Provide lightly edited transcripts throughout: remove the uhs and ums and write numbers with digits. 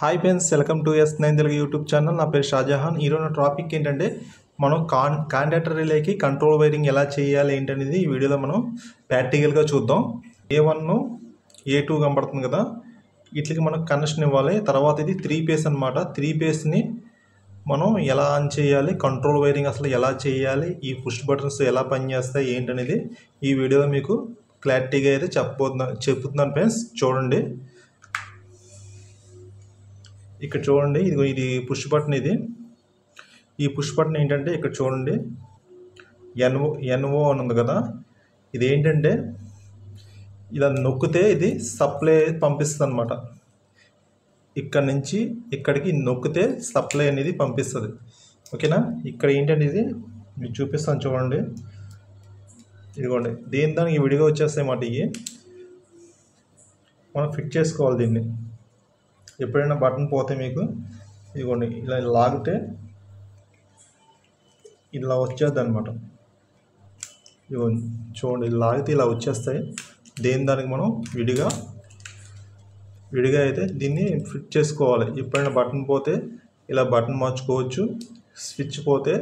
Hi friends, welcome to S9 Telugu YouTube channel. నా పేరు షాజహాన్. ఈరోజు టాపిక్ ఏంటంటే మనం కాంటాక్టర్ రిలేకి కంట్రోల్ వైరింగ్ ఎలా చేయాలి ఏంటనేది ఈ వీడియోలో మనం ప్రాక్టికల్గా చూద్దాం. A1 A2 కనబడుతుంది కదా, వీటికి మనం కనెక్షన్ ఇవ్వాలి. తర్వాత ఇది 3 ఫేస్ అనమాట. 3 ఫేస్ని మనం ఎలా ఆన్ చేయాలి, కంట్రోల్ వైరింగ్ అసలు ఎలా చేయాలి, ఈ పుష్ బటన్స్ ఎలా పనిచేస్తాయి ఏంటనేది ఈ వీడియోలో మీకు క్లారిటీగా అయితే చెప్తున్నాను ఫ్రెండ్స్. చూడండి, ఇక్కడ చూడండి, ఇది పుష్ బటన్. ఈ పుష్ బటన్ ఏంటంటే ఇక్కడ చూడండి, ఎన్ఓ అని ఉంది కదా, ఇది ఏంటంటే ఇలా నొక్కితే ఇది సప్లై పంపిస్తుంది అనమాట. ఇక్కడ నుంచి ఇక్కడికి నొక్కితే సప్లై అనేది పంపిస్తుంది. ఓకేనా? ఇక్కడ ఏంటంటే ఇది మీకు చూపిస్తాను చూడండి. ఇదిగోండి, దానికి విడిగా వచ్చేస్తాయి అన్నమాట. ఇవి మనం ఫిట్ చేసుకోవాలి. దీన్ని ఎప్పుడైనా బటన్ పోతే మీకు ఇదిగోండి ఇలా లాగితే ఇలా వచ్చేద్ది అనమాట. ఇదిగోండి చూడండి, లాగితే ఇలా వచ్చేస్తాయి. దానికి మనం విడిగా అయితే దీన్ని ఫిట్ చేసుకోవాలి. ఎప్పుడైనా బటన్ పోతే ఇలా బటన్ మార్చుకోవచ్చు. స్విచ్ పోతే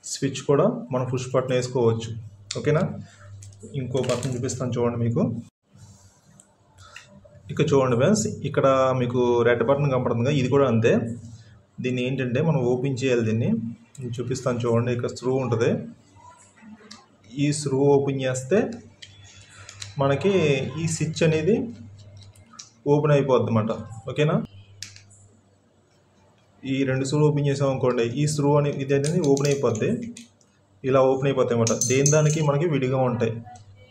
స్విచ్ కూడా మనం పుష్ బటన్ వేసుకోవచ్చు. ఓకేనా? ఇంకో బటన్ చూపిస్తాను చూడండి మీకు. ఇక్కడ చూడండి ఫ్రెండ్స్, ఇక్కడ మీకు రెడ్ బటన్ కనపడుతుంది కదా, ఇది కూడా అంతే. దీన్ని ఏంటంటే మనం ఓపెన్ చేయాలి. దీన్ని నేను చూపిస్తాను చూడండి. ఇక్కడ స్క్రూ ఉంటుంది. ఈ స్క్రూ ఓపెన్ చేస్తే మనకి ఈ స్విచ్ అనేది ఓపెన్ అయిపోద్ది అన్నమాట. ఓకేనా? ఈ రెండు స్క్రూ ఓపెన్ చేసాం అనుకోండి, ఈ స్క్రూ ఇది అనేది ఓపెన్ అయిపోద్ది. ఇలా ఓపెన్ అయిపోతాయి అన్నమాట. దానికి మనకి విడిగా ఉంటాయి.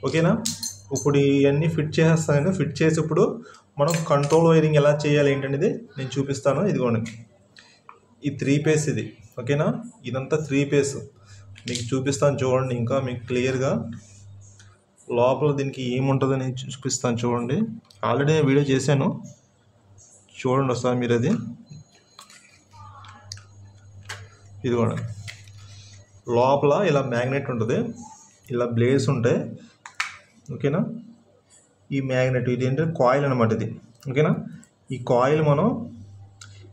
ఓకేనా? ఇప్పుడు ఇవన్నీ ఫిట్ చేసేస్తాను. ఫిట్ చేసేప్పుడు మనం కంట్రోల్ వైరింగ్ ఎలా చేయాలి ఏంటనేది నేను చూపిస్తాను. ఇదిగోండి, ఈ 3 ఫేస్ ఇది. ఓకేనా? ఇదంతా 3 ఫేస్ మీకు చూపిస్తాను చూడండి. ఇంకా మీకు క్లియర్గా లోపల దీనికి ఏముంటుందో నేను చూపిస్తాను చూడండి. ఆల్రెడీ నేను వీడియో చేశాను, చూడండి ఒకసారి మీరు. అది ఇదిగోండి, లోపల ఇలా మ్యాగ్నెట్ ఉంటుంది, ఇలా బ్లేడ్స్ ఉంటాయి. ఓకేనా? ఈ మ్యాగ్నెట్ ఇది ఏంటంటే కాయిల్ అనమాట ఇది. ఓకేనా? ఈ కాయిల్ మనం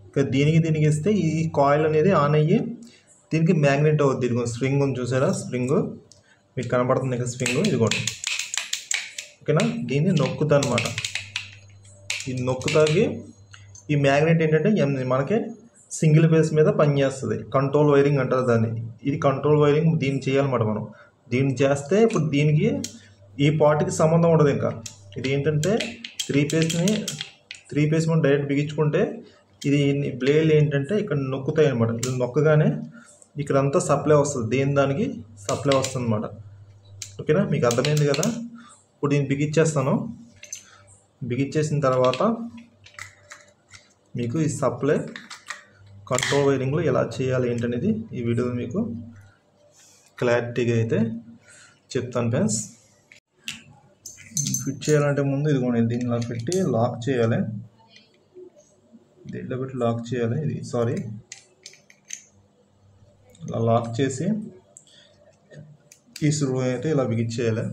ఇక దీనికి ఇస్తే ఈ కాయిల్ అనేది ఆన్ అయ్యి దీనికి మ్యాగ్నెట్ అవుద్ది. ఇదిగో స్ప్రింగ్ ఉంది, చూసారా? స్ప్రింగ్ మీకు కనపడుతుంది ఇక్కడ స్ప్రింగ్. ఇదిగోండి. ఓకేనా? దీన్ని నొక్కుతా అనమాట. ఈ నొక్కుతాకి ఈ మ్యాగ్నెట్ ఏంటంటే మనకి సింగిల్ ఫేస్ మీద పనిచేస్తుంది. కంట్రోల్ వైరింగ్ అంటారు దాన్ని. ఇది కంట్రోల్ వైరింగ్. దీన్ని చేయాలన్నమాట మనం. దీన్ని చేస్తే ఇప్పుడు దీనికి ఈ పార్ట్కి సంబంధం ఉండదు. ఇంకా ఇది ఏంటంటే 3 ఫేస్ మనం డైరెక్ట్ బిగించుకుంటే ఇది బ్లేడ్ ఏంటంటే ఇక్కడ నొక్కుతాయి అనమాట. ఇది నొక్కగానే ఇక్కడంతా సప్లై వస్తుంది. దానికి సప్లై వస్తుంది అనమాట. ఓకేనా? మీకు అర్థమైంది కదా? ఇప్పుడు దీన్ని బిగించేస్తాను. బిగించేసిన తర్వాత మీకు ఈ సప్లై కంట్రోల్ వైరింగ్లో ఎలా చేయాలి ఏంటనేది ఈ వీడియోలో మీకు క్లారిటీగా అయితే చెప్తాను ఫ్రెండ్స్. ఫిట్ చేయాలంటే ముందు ఇదిగోండి, దీన్ని ఇలా పెట్టి లాక్ చేయాలి. దీంట్లో పెట్టి లాక్ చేయాలి. ఇలా లాక్ చేసి ఈ స్క్రూ అయితే ఇలా బిగించేయాలి.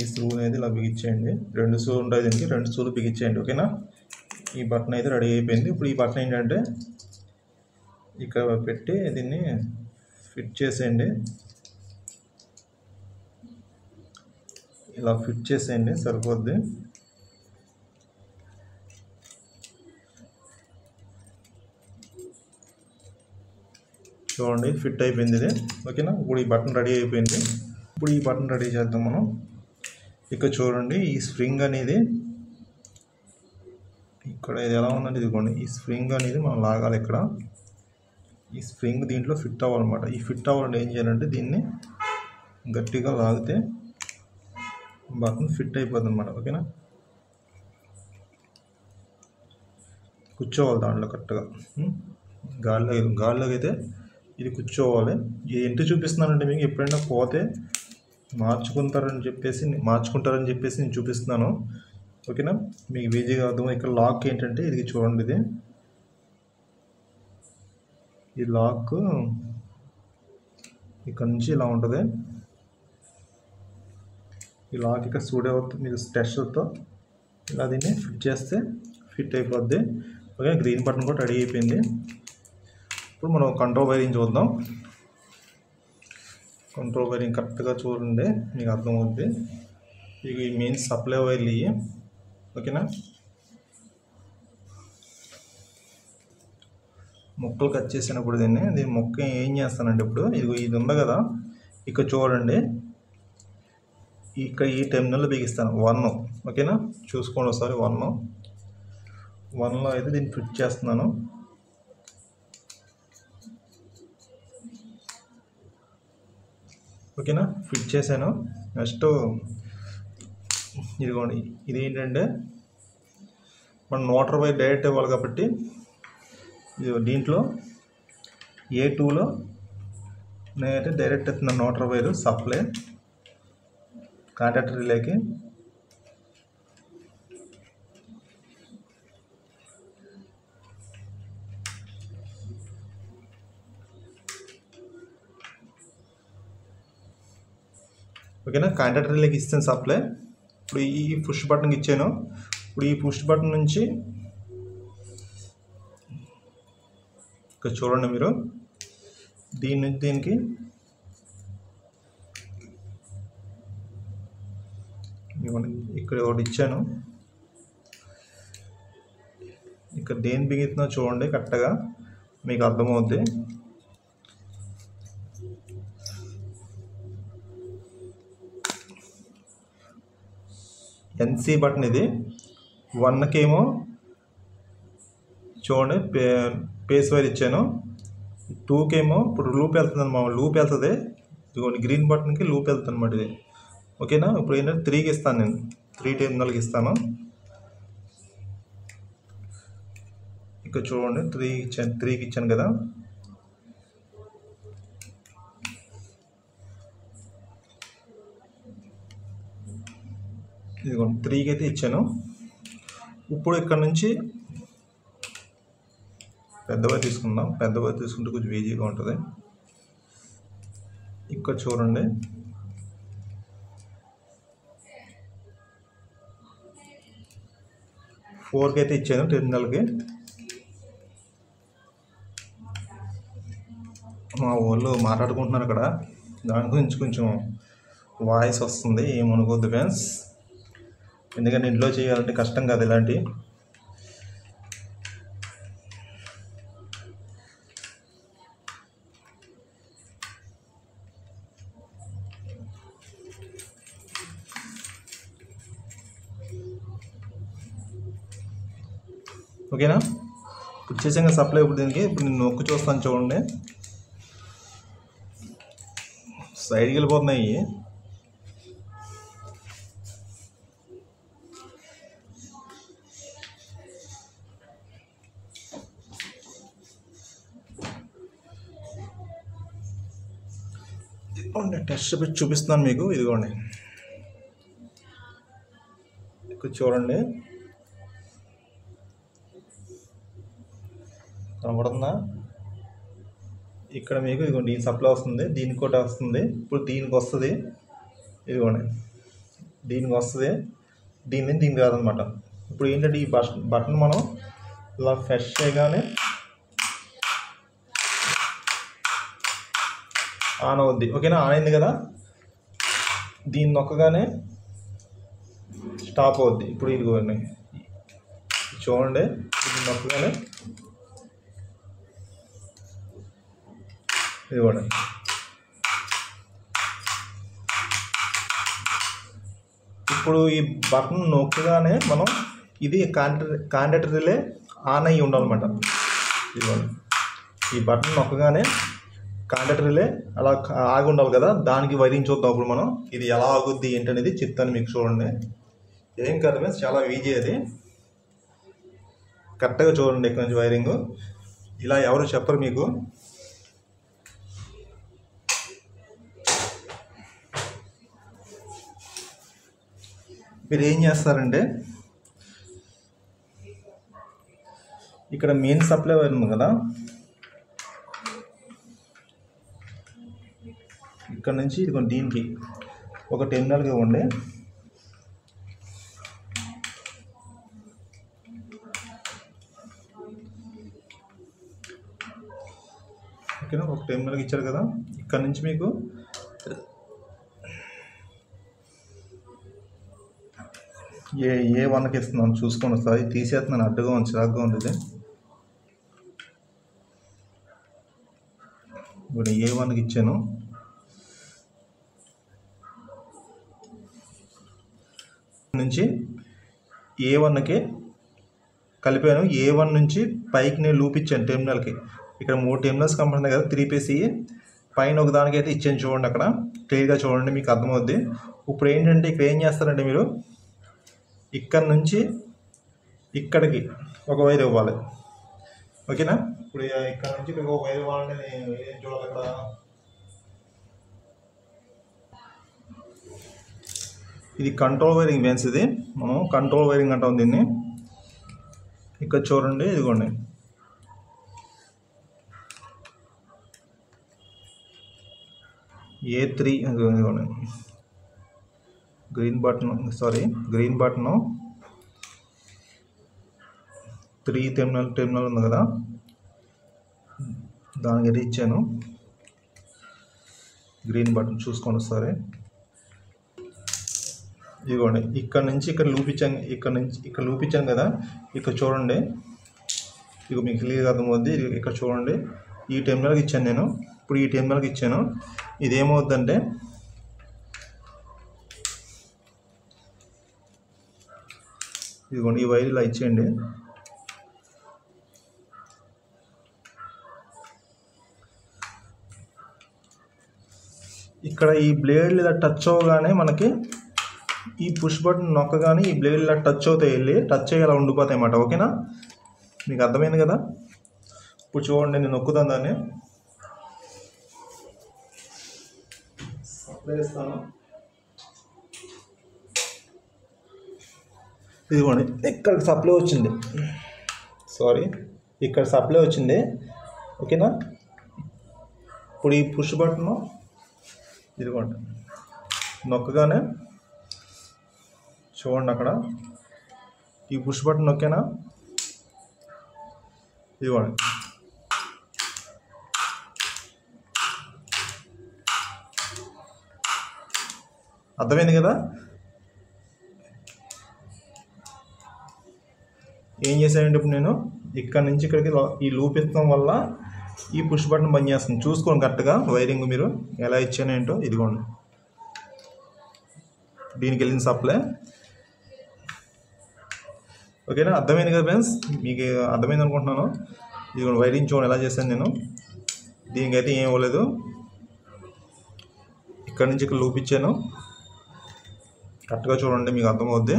ఈ స్క్రూ అనేది ఇలా బిగించేయండి. 2 స్క్రూ ఉంటాయి దీనికి, 2 స్క్రూలు బిగించేయండి. ఓకేనా? ఈ బటన్ అయితే రెడీ అయిపోయింది. ఇప్పుడు ఈ బటన్ ఏంటంటే ఇక్కడ పెట్టి దీన్ని ఫిట్ చేసేయండి. ఇలా ఫిట్ చేసేయండి, సరిపోద్ది. చూడండి, ఫిట్ అయిపోయింది ఇది. ఓకేనా? ఇప్పుడు ఈ బటన్ రెడీ అయిపోయింది. ఇప్పుడు ఈ బటన్ రెడీ చేద్దాం మనం. ఇక్కడ చూడండి, ఈ స్ప్రింగ్ అనేది ఇక్కడ ఇది ఎలా ఉందంటే ఇదిగోండి, ఈ స్ప్రింగ్ అనేది మనం లాగాలి. ఇక్కడ ఈ స్ప్రింగ్ దీంట్లో ఫిట్ అవ్వాలన్నమాట. ఈ ఫిట్ అవ్వాలంటే ఏం చేయాలంటే దీన్ని గట్టిగా లాగితే బటన్ ఫిట్ అయిపోతుంది అన్నమాట. ఓకేనా? కూర్చోవాలి దాంట్లో కరెక్ట్గా. గాలిలోకి అయితే ఇది కూర్చోవాలి. ఇది ఎందుకు చూపిస్తున్నానంటే మీకు ఎప్పుడైనా పోతే మార్చుకుంటారని చెప్పేసి నేను చూపిస్తున్నాను. ఓకేనా? మీకు ఈజీగా అర్థం. ఇక్కడ లాక్ ఏంటంటే ఇది చూడండి, ఈ లాక్ ఇక్కడ నుంచి ఇలా ఉంటుంది. ఈ లాక్ ఇక్కడ మీరు టెస్టర్తో ఇలా దీన్ని ఫిట్ చేస్తే ఫిట్ అయిపోద్ది. ఓకే, గ్రీన్ బటన్ కూడా రెడీ అయిపోయింది. ఇప్పుడు మనం కంట్రోల్ వైరింగ్ చూద్దాం. కంట్రోల్ వైరింగ్ కరెక్ట్గా చూడండి, మీకు అర్థమవుద్ది. ఇవి మెయిన్ సప్లై వైర్లు ఇవి. ఓకేనా, ముక్కలు కట్ చేసినప్పుడు దీని ముక్క ఏం చేస్తానంటే ఇప్పుడు ఇది ఉంది కదా, ఇక్కడ చూడండి, ఇక్కడ ఈ టెర్మినల్లో బిగిస్తాను 1. ఓకేనా, చూసుకోండి ఒకసారి. 1లో అయితే దీన్ని ఫిట్ చేస్తున్నాను. ఓకేనా, ఫిట్ చేశాను. నెక్స్ట్ ఇదిగోండి, ఇది ఏంటంటే మనం మోటార్ వైర్ డైరెక్ట్ ఇవ్వాలి కాబట్టి దీంట్లో A2లో నేనైతే డైరెక్ట్ ఎత్తున్నాను మోటార్ వైరు సప్లై కాంటాక్టర్ రిలేకి. ఓకేనా, కాంటాక్టర్ రిలేకి ఇస్తాను సప్లై. ఇప్పుడు ఈ పుష్ బటన్కి ఇచ్చాను. ఇప్పుడు ఈ పుష్ బటన్ నుంచి ఇక్కడ చూడండి మీరు, దీని నుంచి దీనికి ఇక్కడ ఒకటి ఇచ్చాను. ఇక్కడ దేని బిగిస్తున్నా చూడండి, కరెక్ట్గా మీకు అర్థమవుద్ది. NC బటన్ ఇది. 1కేమో చూడండి పేస్ వైర్ ఇచ్చాను. 2కేమో ఇప్పుడు లూప్ వెళ్తుంది అన్నమాట, లూప్ వెళ్తుంది. ఇదిగోండి గ్రీన్ బటన్కి లూప్ వెళ్తుంది అనమాట ఇది. ఓకేనా, ఇప్పుడు ఏంటంటే 3కి ఇస్తాను, నేను 3 టెర్మినల్కి ఇస్తాను. ఇక్కడ చూడండి 3కి ఇచ్చాను కదా. ఇదిగోండి 3కి అయితే ఇచ్చాను. ఇప్పుడు ఇక్కడ నుంచి పెద్ద వైర్ తీసుకుందాం. పెద్ద వైర్ తీసుకుంటే కొంచెం ఈజీగా ఉంటుంది. ఇక్కడ చూడండి, ఫోర్కి అయితే ఇచ్చాను టెర్మినల్కి. మా వాళ్ళు మాట్లాడుకుంటున్నారు అక్కడ, దాని గురించి కొంచెం వాయిస్ వస్తుంది, ఏమనుకోద్దు ఫ్రెండ్స్. ఎందుకంటే ఇంట్లో చేయాలంటే కష్టం కాదు ఇలాంటి. ఓకేనా, ఇప్పుడు చేసాక సప్లై. ఇప్పుడు దీనికి ఇప్పుడు నేను నొక్కి చూస్తాను చూడండి, సైడ్కి వెళ్ళిపోతున్నాయి. టెస్ట్ పెట్టి చూపిస్తున్నాను మీకు. ఇదిగోండి, ఇక్కడ చూడండి, కనబడుతుందా? ఇక్కడ మీకు ఇదిగోండి ఈ సప్లై వస్తుంది, దీనికి కూడా వస్తుంది. ఇప్పుడు దీనికి వస్తుంది, ఇదిగోండి దీనికి వస్తుంది, దీనికి కాదనమాట. ఇప్పుడు ఏంటంటే ఈ బటన్ మనం ఇలా ఫ్రెష్ చేయగానే ఆన్ అవుద్ది. ఓకేనా, ఆన్ అయింది కదా. దీన్ని నొక్కగానే స్టాప్ అవుద్ది. ఇప్పుడు ఇదిగోండి చూడండి, ఇది నొక్కగానే ఇదిగోండి. ఇప్పుడు ఈ బటన్ నొక్కగానే మనం ఇది కాంటాక్టర్ రిలే ఆన్ అయ్యి ఉండాలన్నమాట. ఇదిగోండి, ఈ బటన్ నొక్కగానే కాంటాక్టర్ రిలే అలా ఆగి ఉండాలి కదా. దానికి వైరింగ్ చూద్దాం ఇప్పుడు మనం. ఇది ఎలా ఆగుద్ది ఏంటనేది చెప్తాను మీకు. చూడండి, ఏం కాదు మీన్స్ చాలా ఈజీ. అది కరెక్ట్గా చూడండి. ఇక్కడ నుంచి వైరింగ్ ఇలా ఎవరు చెప్పరు మీకు. మీరు ఏం చేస్తారంటే, ఇక్కడ మెయిన్ సప్లై వైర్ ఉంది కదా, ఇక్కడ నుంచి ఇది దీనికి ఒక టెర్మినల్గా ఇవ్వండి. ఓకేనా. ఒక టెర్మినల్కి ఇచ్చారు కదా, ఇక్కడ నుంచి మీకు A1కి ఇస్తున్నాను. చూసుకోండి ఒకసారి. తీసేస్తున్నాను, అడ్డుగా ఉంది, చిరాగ్గా ఉంది ఇది. ఇప్పుడు A1కి ఇచ్చాను. నుంచి A1కి కలిపాను. A1 నుంచి పైకి నేను లూప్ ఇచ్చాను టెర్మినల్కి. ఇక్కడ 3 టెర్మినల్స్ కంపల్సరీ కదా, 3 పీస్ పైన ఒక దానికి అయితే ఇచ్చాను. చూడండి అక్కడ క్లియర్గా చూడండి, మీకు అర్థమవుద్ది. ఇప్పుడు ఏంటంటే ఇక్కడ ఏం చేస్తారంటే మీరు ఇక్కడ నుంచి ఇక్కడికి ఒక వైర్ ఇవ్వాలి. ఓకేనా. ఇప్పుడు ఇక్కడ నుంచి ఇక్కడికి ఒక వైర్ ఇవ్వాలంటే ఏం చూడాలి, అక్కడ ఇది కంట్రోల్ వైరింగ్ ఫ్రెండ్స్. ఇది మనం కంట్రోల్ వైరింగ్ అంటాం దీన్ని. ఇక్కడ చూడండి, ఇదిగోండి A3 ఇదిగోండి, గ్రీన్ బటన్ 3 టెర్మినల్ ఉంది కదా, దానికి అయితే ఇచ్చాను గ్రీన్ బటన్. చూసుకోండి ఒకసారి. ఇదిగోండి ఇక్కడ నుంచి ఇక్కడ లూప్ ఇచ్చాను, ఇక్కడ నుంచి ఇక్కడ లూప్ ఇచ్చాను కదా, ఇక్కడ చూడండి, ఇక మీకు క్లియర్గా అర్థమవుద్ది. ఇక్కడ చూడండి, ఈ టెర్మినల్కి ఇచ్చాను నేను. ఇప్పుడు ఈ టెర్మినల్కి ఇచ్చాను. ఇదేమవుద్దంటే ఇదిగోండి, ఈ వైర్ ఇలా ఇచ్చేయండి. ఇక్కడ ఈ బ్లేడ్ ఇలా టచ్ అవ్వగానే మనకి ఈ పుష్ బటన్ నొక్కగానే ఈ బ్లేడ్ ఇలా టచ్ అవుతాయి, టచ్ అయ్యి అలా ఉండిపోతాయి అన్నమాట. ఓకేనా, మీకు అర్థమైంది కదా. ఇప్పుడు చూడండి, నేను నొక్కుతాను దాన్ని, సప్లై ఇస్తాను. ఇదిగోండి ఇక్కడ సప్లై వచ్చింది, ఇక్కడ సప్లై వచ్చింది. ఓకేనా. ఇప్పుడు ఈ పుష్ బటన్ ఇదిగోండి నొక్కగానే చూడండి, అక్కడ ఈ పుష్ బటన్ నొక్కేనా, ఇదిగోండి అర్థమైంది కదా. ఏం చేశానంటే ఇప్పుడు నేను ఇక్కడ నుంచి ఇక్కడికి ఈ లూప్ ఇస్తాం వల్ల ఈ పుష్ బటన్ బంద్ చేస్తుంది. చూసుకోండి కరెక్ట్గా వైరింగ్ మీరు ఎలా ఇచ్చాను ఏంటో. ఇదిగోండి దీనికి వెళ్ళిన సప్లై. ఓకేనా, అర్థమైంది కదా ఫ్రెండ్స్, మీకు అర్థమైంది అనుకుంటున్నాను. ఇదిగోండి వైరింగ్ చూడండి ఎలా చేశాను నేను. దీనికైతే ఏం ఇవ్వలేదు, ఇక్కడ నుంచి ఇక్కడ లూప్ ఇచ్చాను. కరెక్ట్గా చూడండి, మీకు అర్థమవుద్ది.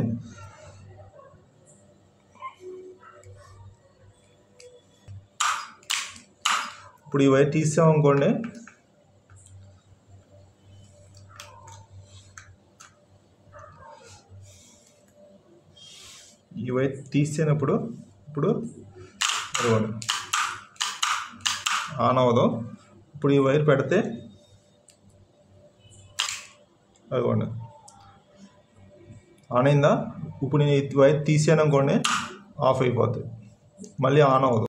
ఇప్పుడు ఈ వైర్ తీసామనుకోండి, ఈ వైర్ తీసేనప్పుడు ఇప్పుడు ఆన్ అవ్వదు. ఇప్పుడు ఈ వైర్ పెడితే అదిగోండి ఆన్ అయిందా. ఇప్పుడు నేను ఈ వైర్ తీసాను అనుకోండి, ఆఫ్ అయిపోతుంది, మళ్ళీ ఆన్ అవ్వదు.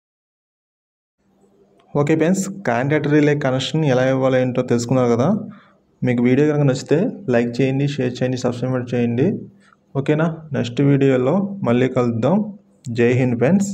Okay friends, contact relay connection ఎలా ఇవ్వాలో ఏంటో తెలుసుకున్నారు కదా. మీకు వీడియో కనుక నచ్చితే లైక్ చేయండి, షేర్ చేయండి, సబ్స్క్రైబ్ చేయండి. ఓకేనా, నెక్స్ట్ వీడియోలో మళ్ళీ కలుద్దాం. జై హింద్ ఫ్రెండ్స్.